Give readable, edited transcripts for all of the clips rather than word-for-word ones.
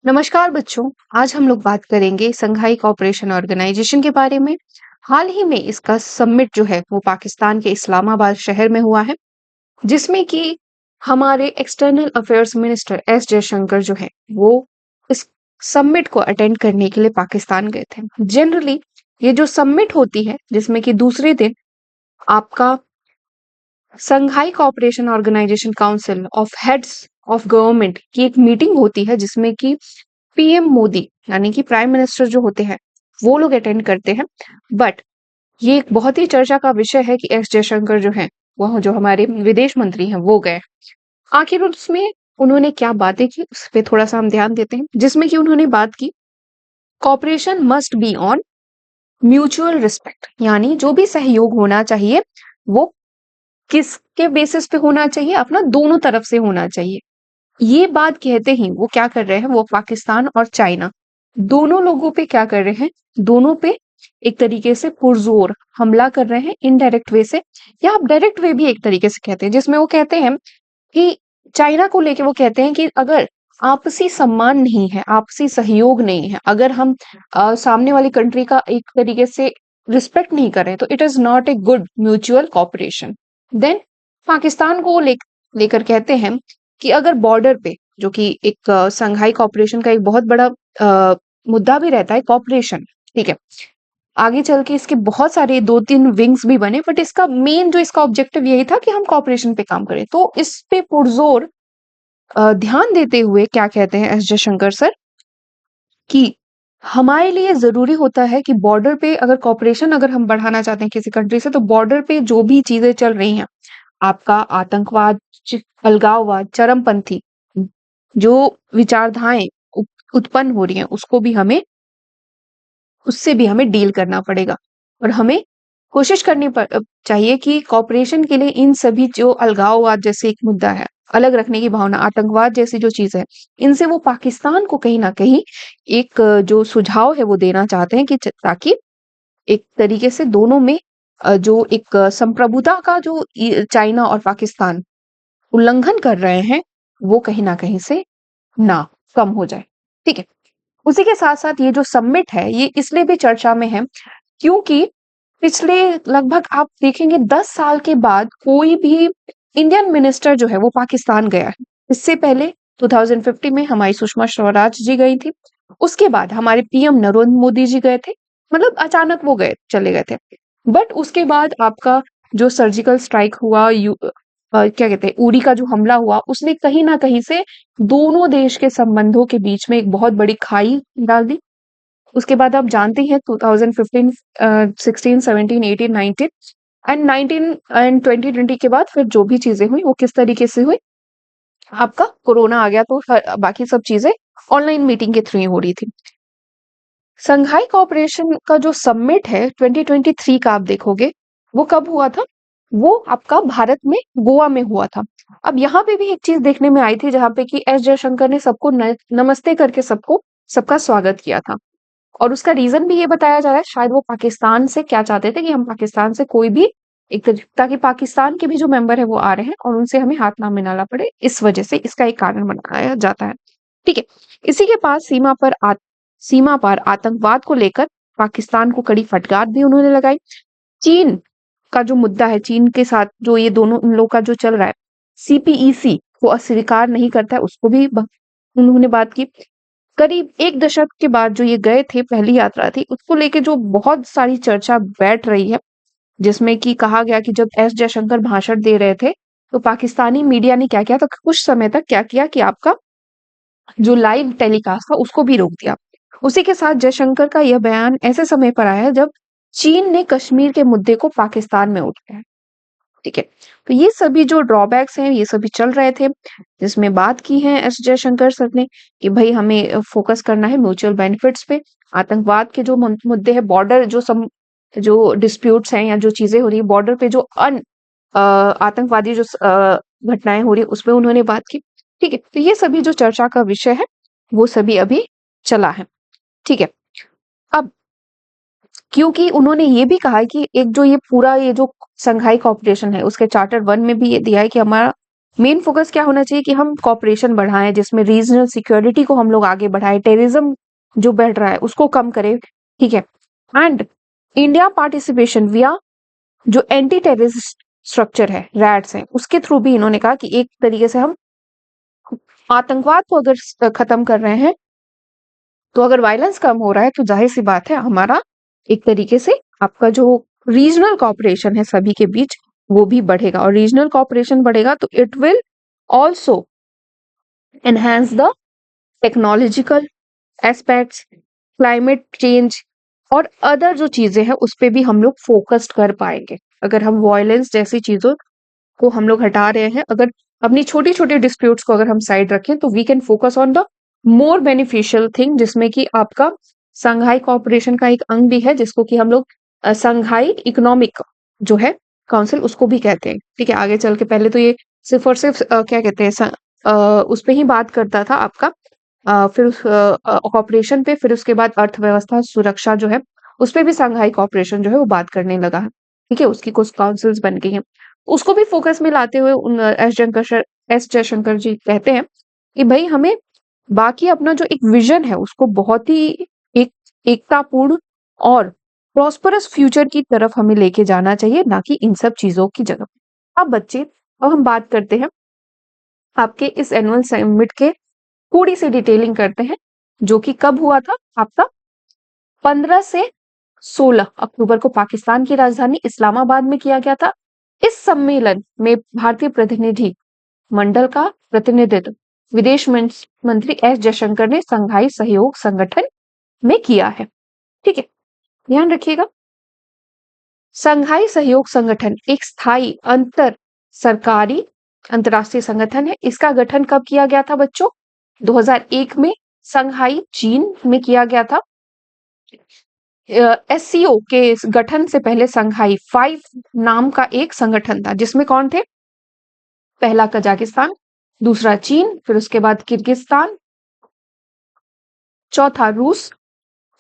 नमस्कार बच्चों। आज हम लोग बात करेंगे संघाई कोऑपरेशन ऑर्गेनाइजेशन के बारे में। हाल ही में इसका समिट जो है वो पाकिस्तान के इस्लामाबाद शहर में हुआ है, जिसमें कि हमारे external affairs minister S Jaishankar जो है वो इस समिट को अटेंड करने के लिए पाकिस्तान गए थे। जनरली ये जो समिट होती है जिसमें कि दूसरे दिन आपका Shanghai cooperation organisation council of heads of government की एक मीटिंग होती है, जिसमें कि पीएम मोदी यानी कि प्राइम मिनिस्टर जो होते हैं वो लोग अटेंड करते हैं। बट ये एक बहुत ही चर्चा का विषय है कि एस जयशंकर जो है वह जो हमारे विदेश मंत्री हैं वो गए। आखिर उसमें उन्होंने क्या बातें की उस पे थोड़ा सा हम ध्यान देते हैं, जिसमें कि उन्होंने बात की cooperation must be on mutual respect, यानी जो भी सहयोग होना चाहिए वो किसके बेसिस पे होना चाहिए, अपना दोनों तरफ से होना चाहिए। ये बात कहते ही वो क्या कर रहे हैं, वो पाकिस्तान और चाइना दोनों लोगों पे क्या कर रहे हैं, दोनों पे एक तरीके से पुरजोर हमला कर रहे हैं, इनडायरेक्ट वे से या आप डायरेक्ट वे भी एक तरीके से कहते हैं, जिसमें वो कहते हैं कि चाइना को लेके वो कहते हैं कि अगर आपसी सम्मान नहीं है, आपसी सहयोग नहीं है, अगर हम सामने वाली कंट्री का एक तरीके से रिस्पेक्ट नहीं करें तो it is not a good mutual cooperation. Then Pakistan को लेकर कहते हैं कि अगर बॉर्डर पे जो कि एक संघाई कॉपरेशन का एक बहुत बड़ा मुद्दा भी रहता है कॉपरेशन, ठीक है। आगे चल के इसके बहुत सारे 2-3 विंग्स भी बने, बट इसका मेन जो इसका ऑब्जेक्टिव यही था कि हम कॉपरेशन पे काम करें। तो इस पे पुरजोर ध्यान देते हुए क्या कहते हैं एस जयशंकर सर कि हमारे लिए जरूरी होता है कि बॉर्डर पे अगर कॉपरेशन अगर हम बढ़ाना चाहते हैं किसी कंट्री से, तो बॉर्डर पे जो भी चीजें चल रही हैं, आपका आतंकवाद, अलगाववाद, चरमपंथी जो विचारधाराएं उत्पन्न हो रही हैं, उससे भी हमें डील करना पड़ेगा। और हमें कोशिश चाहिए कि कॉपरेशन के लिए इन सभी जो अलगाववाद जैसे एक मुद्दा है, अलग रखने की भावना, आतंकवाद जैसी जो चीज है, इनसे वो पाकिस्तान को कहीं ना कहीं एक जो सुझाव है वो देना चाहते हैं कि ताकि एक तरीके से दोनों में जो एक संप्रभुता का जो चाइना और पाकिस्तान उल्लंघन कर रहे हैं वो कहीं ना कहीं से ना कम हो जाए, ठीक है। उसी के साथ साथ ये जो समिट है ये इसलिए भी चर्चा में है क्योंकि पिछले लगभग आप देखेंगे 10 साल के बाद कोई भी इंडियन मिनिस्टर जो है वो पाकिस्तान गया है। इससे पहले 2050 में हमारी सुषमा स्वराज जी गई थी, उसके बाद हमारे पीएम नरेंद्र मोदी जी गए थे, मतलब अचानक वो चले गए थे। बट उसके बाद आपका जो सर्जिकल स्ट्राइक हुआ, क्या कहते हैं, उरी का जो हमला हुआ, उसने कहीं ना कहीं से दोनों देश के संबंधों के बीच में एक बहुत बड़ी खाई डाल दी। उसके बाद आप जानते हैं 2015, 16, 17, 18, 19 एंड 19 एंड 2020 के बाद फिर जो भी चीजें हुई वो किस तरीके से हुई, आपका कोरोना आ गया, तो बाकी सब चीजें ऑनलाइन मीटिंग के थ्रू ही हो रही थी। संघाई कोऑपरेशन का जो समिट है 2023 का आप देखोगे वो कब हुआ था, वो आपका भारत में गोवा में हुआ था। अब यहाँ पे भी एक चीज देखने में आई थी जहाँ पे कि एस जयशंकर ने सबको नमस्ते करके सबका स्वागत किया था। और उसका रीजन भी ये बताया जा रहा है, शायद वो पाकिस्तान से क्या चाहते थे कि हम पाकिस्तान से कोई भी ताकि पाकिस्तान के भी जो मेंबर है वो आ रहे हैं और उनसे हमें हाथ ना मिलाना पड़े, इस वजह से इसका एक कारण बनाया जाता है, ठीक है। इसी के पास सीमा पार आतंकवाद को लेकर पाकिस्तान को कड़ी फटकार भी उन्होंने लगाई। चीन का जो मुद्दा है, चीन के साथ जो ये दोनों इन लोग का जो चल रहा है, सीपीईसी को अस्वीकार नहीं करता है, उसको भी उन्होंने बात की। करीब 1 दशक के बाद जो ये गए थे, पहली यात्रा थी, उसको लेके जो बहुत सारी चर्चा बैठ रही है, जिसमें कि कहा गया कि जब एस जयशंकर भाषण दे रहे थे तो पाकिस्तानी मीडिया ने क्या किया, तो कुछ समय तक क्या किया कि आपका जो लाइव टेलीकास्ट था उसको भी रोक दिया। उसी के साथ जयशंकर का यह बयान ऐसे समय पर आया है जब चीन ने कश्मीर के मुद्दे को पाकिस्तान में उठाया, ठीक है। तो ये सभी जो ड्रॉबैक्स हैं ये सभी चल रहे थे, जिसमें बात की है एस जयशंकर सर ने कि भाई हमें फोकस करना है म्यूचुअल बेनिफिट्स पे। आतंकवाद के जो मुद्दे हैं, बॉर्डर जो डिस्प्यूट्स हैं या जो चीजें हो रही है बॉर्डर पे, जो आतंकवादी जो घटनाएं हो रही है उस पर उन्होंने बात की, ठीक है। तो ये सभी जो चर्चा का विषय है वो सभी अभी चला है, ठीक है। अब क्योंकि उन्होंने ये भी कहा है कि एक जो ये पूरा ये जो संघाई कॉपरेशन है उसके चार्टर 1 में भी ये दिया है कि हमारा मेन फोकस क्या होना चाहिए कि हम कॉपरेशन बढ़ाएं, जिसमें रीजनल सिक्योरिटी को हम लोग आगे बढ़ाएं, टेररिज्म जो बढ़ रहा है उसको कम करें, ठीक है। एंड इंडिया पार्टिसिपेशन विया जो एंटी टेररिस्ट स्ट्रक्चर है, रैट्स है, उसके थ्रू भी इन्होंने कहा कि एक तरीके से हम आतंकवाद को अगर खत्म कर रहे हैं, तो अगर वायलेंस कम हो रहा है तो जाहिर सी बात है हमारा एक तरीके से आपका जो रीजनल कॉपरेशन है सभी के बीच वो भी बढ़ेगा, और रीजनल कॉपरेशन बढ़ेगा तो it will also enhance the technological aspects, climate change और अदर जो चीजें हैं उस पे भी हम लोग फोकस्ड कर पाएंगे। अगर हम वायलेंस जैसी चीजों को हम लोग हटा रहे हैं, अगर अपनी छोटी छोटी डिस्प्यूट्स को अगर हम साइड रखें, तो we can focus on the more beneficial thing, जिसमें कि आपका संघाई कॉपरेशन का एक अंग भी है, जिसको कि हम लोग संघाई इकोनॉमिक जो है काउंसिल उसको भी कहते हैं, ठीक है। आगे चल के पहले तो ये सिर्फ और सिर्फ क्या कहते हैं उस पे ही बात करता था आपका, फिर उस कॉपरेशन पे, फिर उसके बाद अर्थव्यवस्था सुरक्षा जो है उस पे भी संघाई कॉपरेशन जो है वो बात करने लगा है, ठीक है। उसकी कुछ काउंसिल्स बन गई हैं, उसको भी फोकस में लाते हुए एस जयशंकर जी कहते हैं कि भाई हमें बाकी अपना जो एक विजन है उसको बहुत ही एक एकतापूर्ण और प्रॉस्परस फ्यूचर की तरफ हमें लेके जाना चाहिए, ना कि इन सब चीजों की जगह। अब बच्चे, अब हम बात करते हैं आपके इस एनुअल समिट के, थोड़ी सी डिटेलिंग करते हैं, जो कि कब हुआ था आपका 15 से 16 अक्टूबर को पाकिस्तान की राजधानी इस्लामाबाद में किया गया था। इस सम्मेलन में भारतीय प्रतिनिधि मंडल का प्रतिनिधित्व विदेश मंत्री एस जयशंकर ने संघाई सहयोग संगठन में किया है, ठीक है। ध्यान रखिएगा, संघाई सहयोग संगठन एक स्थायी अंतर सरकारी अंतरराष्ट्रीय संगठन है। इसका गठन कब किया गया था बच्चों? 2001 में संघाई चीन में किया गया था। एससीओ के गठन से पहले संघाई 5 नाम का एक संगठन था, जिसमें कौन थे? पहला कजाकिस्तान, दूसरा चीन, फिर उसके बाद किर्गिस्तान, चौथा रूस,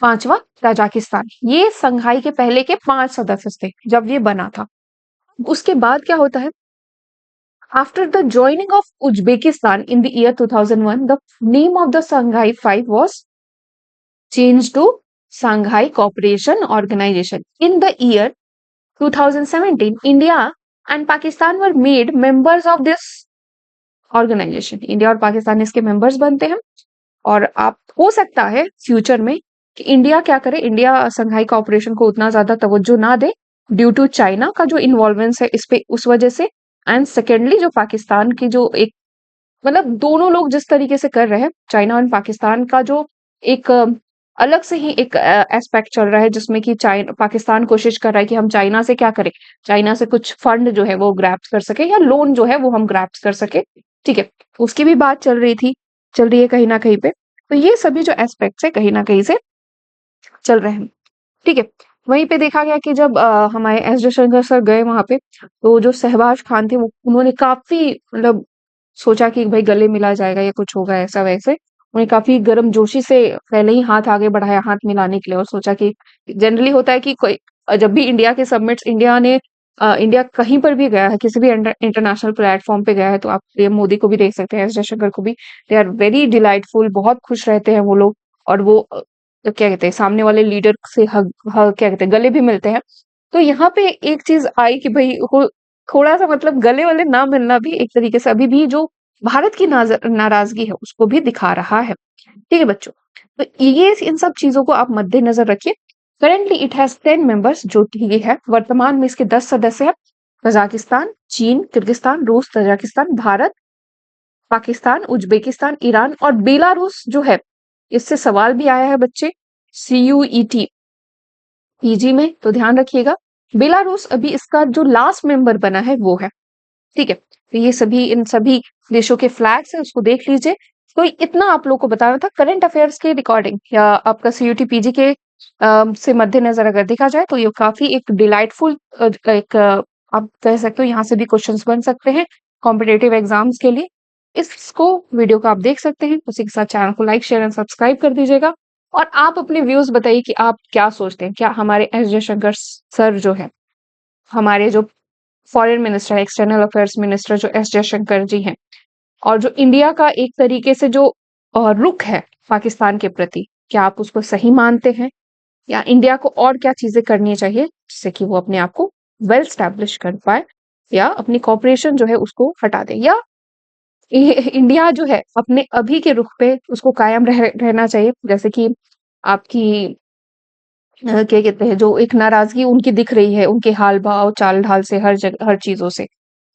पांचवा ताजिकिस्तान। ये संघाई के पहले के 5 सदस्य थे जब ये बना था। उसके बाद क्या होता है? After the joining of Uzbekistan in the year 2001, the name of the Shanghai Five was changed to Shanghai Cooperation Organization. In the year 2017, India and Pakistan were made members of this organization. India और पाकिस्तान इसके members बनते हैं, और आप हो सकता है future में कि इंडिया क्या करे, इंडिया संघाई कॉपरेशन को उतना ज्यादा तवज्जो ना दे ड्यू टू चाइना का जो इन्वॉल्वमेंस है इस पे, उस वजह से। एंड सेकेंडली जो पाकिस्तान की जो एक, मतलब दोनों लोग जिस तरीके से कर रहे हैं, चाइना और पाकिस्तान का जो एक अलग से ही एक एस्पेक्ट चल रहा है, जिसमें कि चाइना, पाकिस्तान कोशिश कर रहा है कि हम चाइना से क्या करें, चाइना से कुछ फंड जो है वो ग्रैप्स कर सके, या लोन जो है वो हम ग्रैप्स कर सके, ठीक है। उसकी भी बात चल रही थी, चल रही है कहीं ना कहीं पे। तो ये सभी जो एस्पेक्ट्स है कहीं ना कहीं से चल रहे हैं, ठीक है। वहीं पे देखा गया कि जब हमारे एस जयशंकर सर गए वहां पे, तो जो शहबाज खान थे वो, उन्होंने काफी मतलब सोचा कि भाई गले मिला जाएगा या कुछ होगा ऐसा वैसे, उन्हें काफी गर्मजोशी से पहले ही हाथ आगे बढ़ाया हाथ मिलाने के लिए, और सोचा कि जनरली होता है कि कोई जब भी इंडिया के सबमिट्स, इंडिया कहीं पर भी गया है, किसी भी इंटरनेशनल प्लेटफॉर्म पे गया है, तो आप पीएम मोदी को भी देख सकते हैं, एस जयशंकर को भी, दे आर वेरी डिलाइटफुल, बहुत खुश रहते हैं वो लोग। और वो क्या कहते हैं, सामने वाले लीडर से क्या कहते हैं, गले भी मिलते हैं। तो यहाँ पे एक चीज आई कि भाई वो थोड़ा सा मतलब गले वाले ना मिलना भी एक तरीके से अभी भी जो भारत की नाराजगी है उसको भी दिखा रहा है, ठीक है बच्चों। तो ये इन सब चीजों को आप मद्देनजर रखिए। करेंटली इट हैज 10 मेंबर्स, जो कि है वर्तमान में इसके 10 सदस्य हैं। कजाकिस्तान, चीन, किर्गिस्तान, रूस, Tajikistan, Bharat, Pakistan, Uzbekistan, Iran और बेलारूस जो है। इससे सवाल भी आया है बच्चे CUET पीजी में, तो ध्यान रखिएगा। बेलारूस अभी इसका जो लास्ट मेंबर बना है वो है, ठीक है। तो ये सभी, इन सभी देशों के फ्लैग्स है, उसको देख लीजिए। तो इतना आप लोग को बताना था करंट अफेयर्स के रिकॉर्डिंग, या आपका CUT पीजी के से मद्देनजर अगर देखा जाए तो ये काफी एक डिलाइटफुल एक आप कह सकते हो यहाँ से भी क्वेश्चंस बन सकते हैं कॉम्पिटेटिव एग्जाम्स के लिए। इसको वीडियो को आप देख सकते हैं, उसी के साथ चैनल को लाइक शेयर एंड सब्सक्राइब कर दीजिएगा। और आप अपने व्यूज बताइए कि आप क्या सोचते हैं, क्या हमारे एस जयशंकर सर जो है, हमारे जो foreign minister, external affairs minister जो एस जयशंकर जी हैं, और जो इंडिया का एक तरीके से जो रुख है पाकिस्तान के प्रति, क्या आप उसको सही मानते हैं? या इंडिया को और क्या चीजें करनी चाहिए जिससे कि वो अपने आप को वेल स्टैब्लिश कर पाए, या अपनी कॉपरेशन जो है उसको हटा दे, या इंडिया जो है अपने अभी के रुख पे उसको कायम रहना चाहिए, जैसे कि आपकी क्या कहते हैं, जो एक नाराजगी उनकी दिख रही है उनके हाल भाव चाल ढाल से, हर जगह हर चीजों से,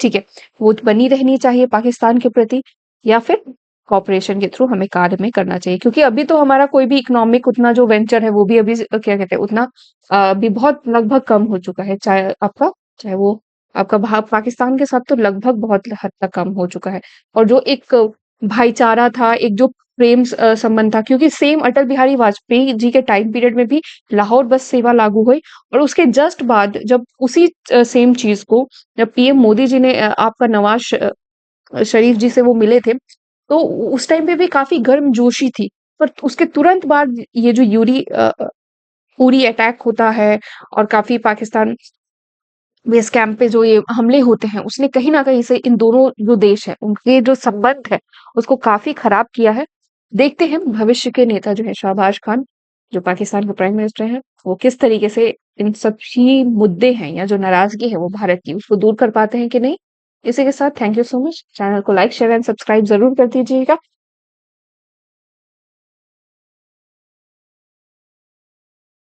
ठीक है, वो बनी रहनी चाहिए पाकिस्तान के प्रति, या फिर कॉपरेशन के थ्रू हमें कार्य में करना चाहिए, क्योंकि अभी तो हमारा कोई भी इकोनॉमिक उतना जो वेंचर है वो भी अभी क्या कहते हैं उतना अभी बहुत लगभग कम हो चुका है, चाहे वो आपका पाकिस्तान के साथ तो लगभग बहुत हद तक कम हो चुका है। और जो एक भाईचारा था, एक जो प्रेम संबंध था, क्योंकि सेम अटल बिहारी वाजपेयी जी के टाइम पीरियड में भी लाहौर बस सेवा लागू हुई, और उसके जस्ट बाद जब उसी सेम चीज को जब पीएम मोदी जी ने आपका नवाज शरीफ जी से वो मिले थे, तो उस टाइम पे भी काफी गर्मजोशी थी। पर उसके तुरंत बाद ये जो उरी अटैक होता है, और काफी पाकिस्तान बेस कैंप पे जो ये हमले होते हैं, उसने कहीं न कहीं से इन दोनों जो देश हैं, उनके जो संबंध है, उसको काफ़ी खराब किया है। देखते हैं भविष्य के नेता जो हैं शाहबाज खान, जो पाकिस्तान के प्राइम मिनिस्टर हैं, वो किस तरीके से इन सब ही मुद्दे हैं या जो नाराज़गी है वो भारत की, उसको दूर कर पाते हैं कि नहीं? इसी के साथ thank you so much. Channel को लाइक, शेयर एंड सब्सक्राइब ज़रूर कर दीजिएगा।